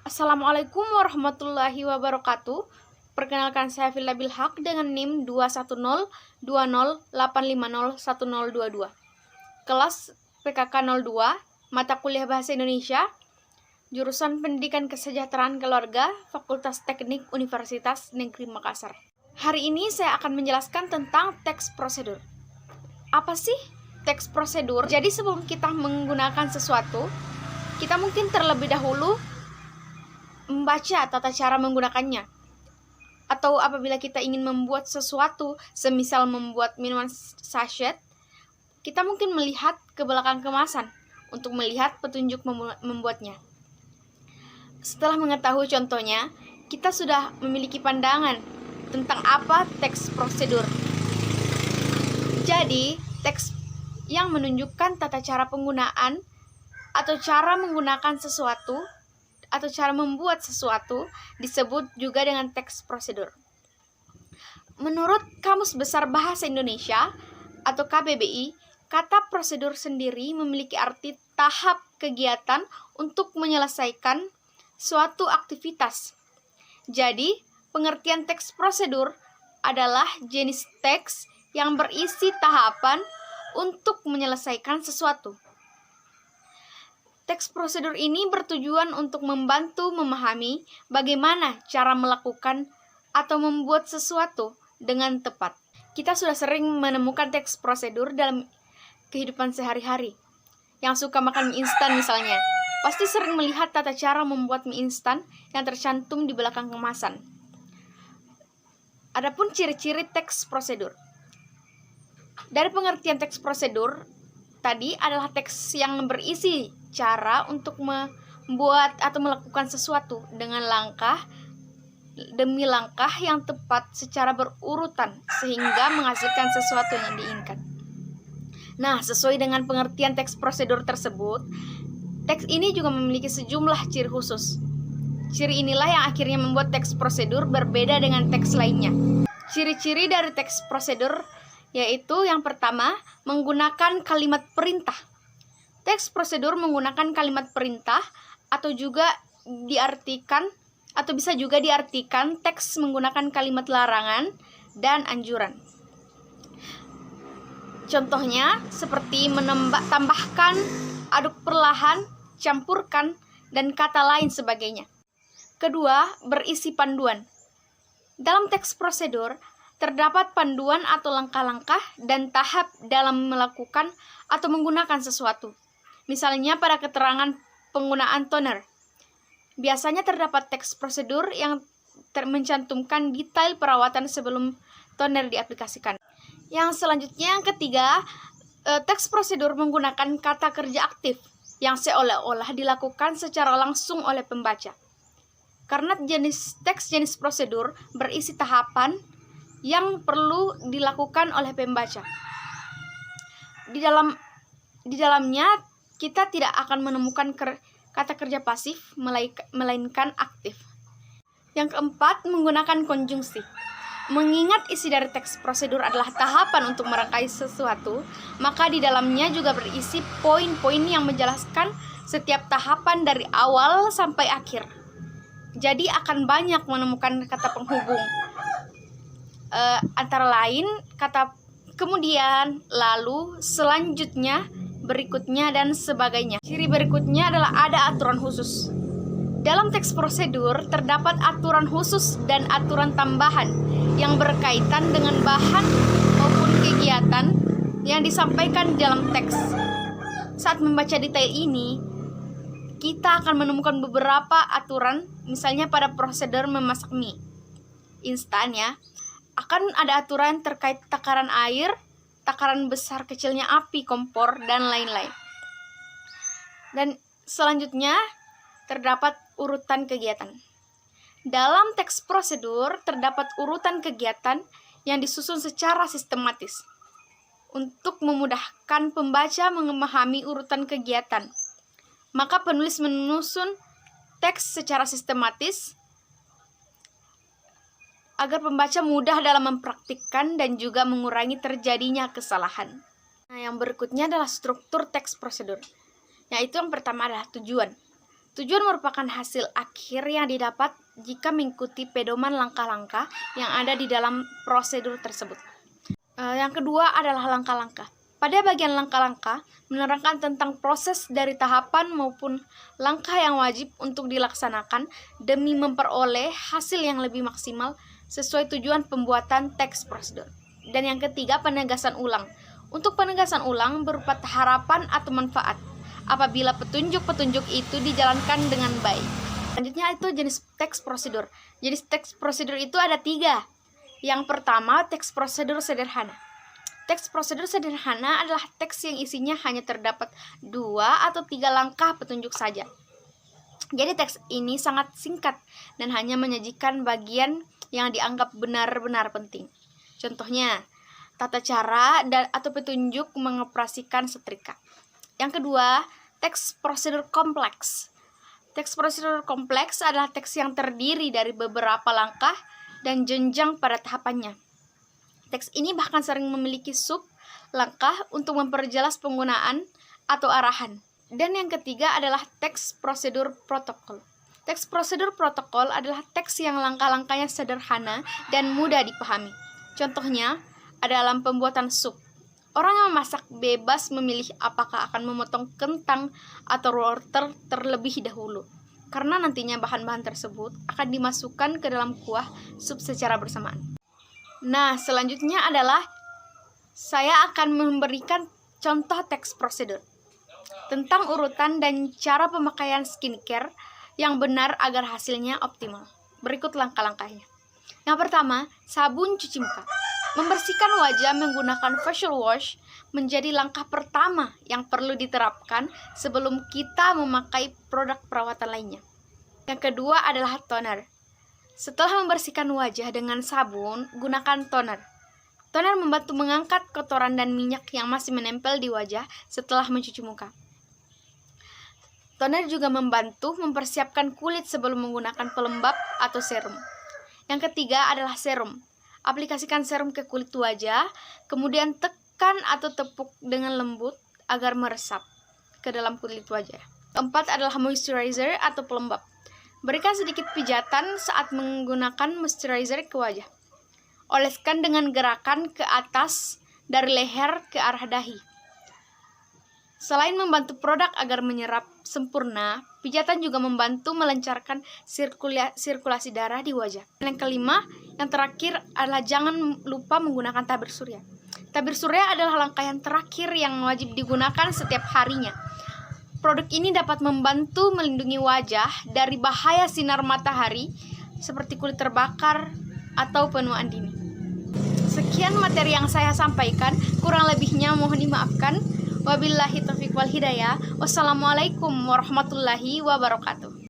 Assalamualaikum warahmatullahi wabarakatuh. Perkenalkan, saya Filda Bilhaq dengan NIM 2102085010022. Kelas PKK 02, mata kuliah Bahasa Indonesia, jurusan Pendidikan Kesejahteraan Keluarga, Fakultas Teknik Universitas Negeri Makassar. Hari ini saya akan menjelaskan tentang teks prosedur. Apa sih teks prosedur? Jadi sebelum kita menggunakan sesuatu, kita mungkin terlebih dahulu membaca tata cara menggunakannya. Atau apabila kita ingin membuat sesuatu, semisal membuat minuman sachet, kita mungkin melihat ke belakang kemasan untuk melihat petunjuk membuatnya. Setelah mengetahui contohnya, kita sudah memiliki pandangan tentang apa teks prosedur. Jadi, teks yang menunjukkan tata cara penggunaan atau cara menggunakan sesuatu atau cara membuat sesuatu disebut juga dengan teks prosedur. Menurut Kamus Besar Bahasa Indonesia atau KBBI, kata prosedur sendiri memiliki arti tahap kegiatan untuk menyelesaikan suatu aktivitas. Jadi, pengertian teks prosedur adalah jenis teks yang berisi tahapan untuk menyelesaikan sesuatu. Teks prosedur ini bertujuan untuk membantu memahami bagaimana cara melakukan atau membuat sesuatu dengan tepat. Kita sudah sering menemukan teks prosedur dalam kehidupan sehari-hari. Yang suka makan mie instan misalnya, pasti sering melihat tata cara membuat mie instan yang tercantum di belakang kemasan. Adapun ciri-ciri teks prosedur. Dari pengertian teks prosedur tadi adalah teks yang berisi cara untuk membuat atau melakukan sesuatu dengan langkah demi langkah yang tepat secara berurutan sehingga menghasilkan sesuatu yang diinginkan. Nah, sesuai dengan pengertian teks prosedur tersebut, teks ini juga memiliki sejumlah ciri khusus. Ciri inilah yang akhirnya membuat teks prosedur berbeda dengan teks lainnya. Ciri-ciri dari teks prosedur yaitu yang pertama, menggunakan kalimat perintah. Teks prosedur menggunakan kalimat perintah atau juga diartikan atau bisa juga diartikan teks menggunakan kalimat larangan dan anjuran. Contohnya seperti tambahkan, aduk perlahan, campurkan, dan kata lain sebagainya. Kedua, berisi panduan. Dalam teks prosedur terdapat panduan atau langkah-langkah dan tahap dalam melakukan atau menggunakan sesuatu. Misalnya pada keterangan penggunaan toner. Biasanya terdapat teks prosedur yang mencantumkan detail perawatan sebelum toner diaplikasikan. Yang selanjutnya, yang ketiga, teks prosedur menggunakan kata kerja aktif yang seolah-olah dilakukan secara langsung oleh pembaca. Karena teks jenis prosedur berisi tahapan yang perlu dilakukan oleh pembaca. Di dalamnya kita tidak akan menemukan kata kerja pasif, melainkan aktif. Yang keempat, menggunakan konjungsi. Mengingat isi dari teks prosedur adalah tahapan untuk merangkai sesuatu, maka di dalamnya juga berisi poin-poin yang menjelaskan setiap tahapan dari awal sampai akhir. Jadi akan banyak menemukan kata penghubung. Antara lain kata kemudian, lalu, selanjutnya, berikutnya, dan sebagainya. Ciri berikutnya adalah ada aturan khusus. Dalam teks prosedur terdapat aturan khusus dan aturan tambahan yang berkaitan dengan bahan maupun kegiatan yang disampaikan dalam teks. Saat membaca detail ini, kita akan menemukan beberapa aturan, misalnya pada prosedur memasak mie instan ya. Akan ada aturan terkait takaran air, takaran besar kecilnya api kompor, dan lain-lain. Dan selanjutnya terdapat urutan kegiatan. Dalam teks prosedur terdapat urutan kegiatan yang disusun secara sistematis untuk memudahkan pembaca memahami urutan kegiatan. Maka penulis menyusun teks secara sistematis agar pembaca mudah dalam mempraktikkan dan juga mengurangi terjadinya kesalahan. Nah, yang berikutnya adalah struktur teks prosedur. Yaitu yang pertama adalah tujuan. Tujuan merupakan hasil akhir yang didapat jika mengikuti pedoman langkah-langkah yang ada di dalam prosedur tersebut. Yang kedua adalah langkah-langkah. Pada bagian langkah-langkah, menerangkan tentang proses dari tahapan maupun langkah yang wajib untuk dilaksanakan demi memperoleh hasil yang lebih maksimal sesuai tujuan pembuatan teks prosedur. Dan yang ketiga, penegasan ulang. Untuk penegasan ulang berupa harapan atau manfaat apabila petunjuk-petunjuk itu dijalankan dengan baik. Selanjutnya itu jenis teks prosedur. Jenis teks prosedur itu ada 3. Yang pertama, teks prosedur sederhana. Teks prosedur sederhana adalah teks yang isinya hanya terdapat 2 atau 3 langkah petunjuk saja. Jadi teks ini sangat singkat dan hanya menyajikan bagian yang dianggap benar-benar penting. Contohnya, tata cara atau petunjuk mengoperasikan setrika. Yang kedua, teks prosedur kompleks. Teks prosedur kompleks adalah teks yang terdiri dari beberapa langkah dan jenjang pada tahapannya. Teks ini bahkan sering memiliki sub langkah untuk memperjelas penggunaan atau arahan. Dan yang ketiga adalah teks prosedur protokol. Teks prosedur protokol adalah teks yang langkah-langkahnya sederhana dan mudah dipahami. Contohnya, dalam pembuatan sup. Orang yang memasak bebas memilih apakah akan memotong kentang atau wortel terlebih dahulu, karena nantinya bahan-bahan tersebut akan dimasukkan ke dalam kuah sup secara bersamaan. Nah, selanjutnya adalah saya akan memberikan contoh teks prosedur tentang urutan dan cara pemakaian skincare yang benar agar hasilnya optimal. Berikut langkah-langkahnya. Yang pertama, sabun cuci muka. Membersihkan wajah menggunakan facial wash menjadi langkah pertama yang perlu diterapkan sebelum kita memakai produk perawatan lainnya. Yang kedua adalah toner. Setelah membersihkan wajah dengan sabun, gunakan toner. Toner membantu mengangkat kotoran dan minyak yang masih menempel di wajah setelah mencuci muka. Toner juga membantu mempersiapkan kulit sebelum menggunakan pelembab atau serum. Yang ketiga adalah serum. Aplikasikan serum ke kulit wajah, kemudian tekan atau tepuk dengan lembut agar meresap ke dalam kulit wajah. Keempat adalah moisturizer atau pelembab. Berikan sedikit pijatan saat menggunakan moisturizer ke wajah. Oleskan dengan gerakan ke atas dari leher ke arah dahi. Selain membantu produk agar menyerap sempurna, pijatan juga membantu melancarkan sirkulasi darah di wajah. Yang kelima, yang terakhir adalah jangan lupa menggunakan tabir surya. Tabir surya adalah langkah yang terakhir yang wajib digunakan setiap harinya. Produk ini dapat membantu melindungi wajah dari bahaya sinar matahari seperti kulit terbakar atau penuaan dini. Sekian materi yang saya sampaikan, kurang lebihnya mohon dimaafkan. Wabillahi taufiq wal hidayah. Wassalamualaikum warahmatullahi wabarakatuh.